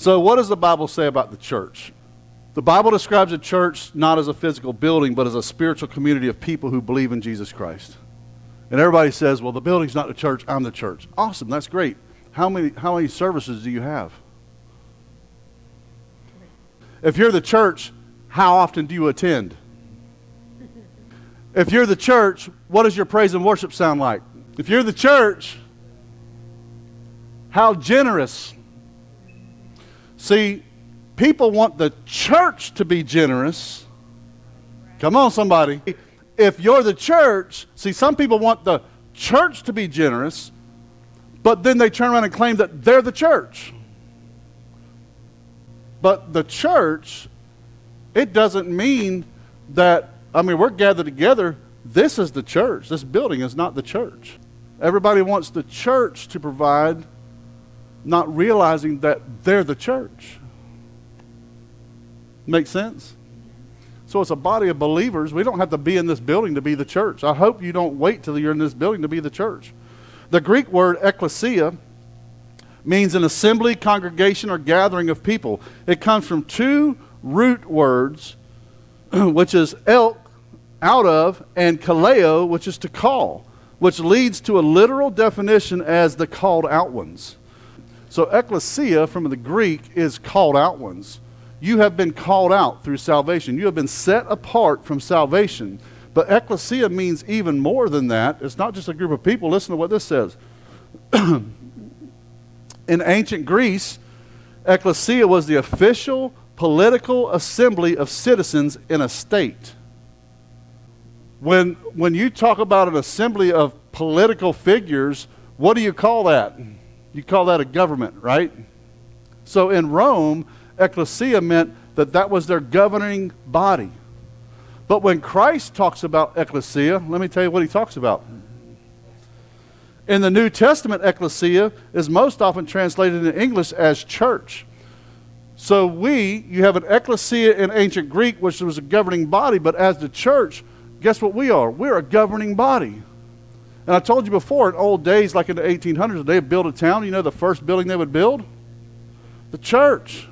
So what does the Bible say about the church? The Bible describes a church not as a physical building, but as a spiritual community of people who believe in Jesus Christ. And everybody says, well, the building's not the church, I'm the church. Awesome, that's great. How many services do you have? If you're the church, how often do you attend? If you're the church, what does your praise and worship sound like? If you're the church, how generous? See, people want the church to be generous. Come on, somebody. If you're the church, see, some people want the church to be generous, but then they turn around and claim that they're the church. But the church, it doesn't mean that, we're gathered together. This is the church. This building is not the church. Everybody wants the church to provide, not realizing that they're the church. Make sense? So it's a body of believers. We don't have to be in this building to be the church. I hope you don't wait till you're in this building to be the church. The Greek word ecclesia means an assembly, congregation, or gathering of people. It comes from two root words, which is elk, out of, and kaleo, which is to call, which leads to a literal definition as the called out ones. So ecclesia from the Greek is called out ones. You have been called out through salvation. You have been set apart from salvation. But ecclesia means even more than that. It's not just a group of people. Listen to what this says. In ancient Greece, ecclesia was the official political assembly of citizens in a state. When you talk about an assembly of political figures, what do you call that? You call that a government, right? So in Rome, ecclesia meant that was their governing body. But when Christ talks about ecclesia, let me tell you what he talks about. In the New Testament, ecclesia is most often translated in English as church. So you have an ecclesia in ancient Greek, which was a governing body, but as the church, guess what we are? We're a governing body. And I told you before, in old days, like in the 1800s, they would build a town. You know the first building they would build? The church.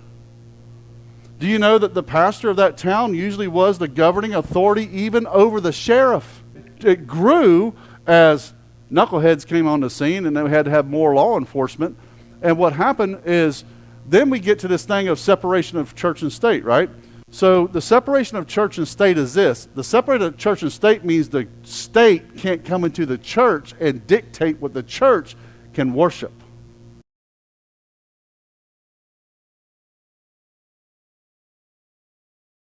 Do you know that the pastor of that town usually was the governing authority even over the sheriff? It grew as knuckleheads came on the scene and they had to have more law enforcement. And what happened is then we get to this thing of separation of church and state, right? So the separation of church and state is this. The separation of church and state means the state can't come into the church and dictate what the church can worship.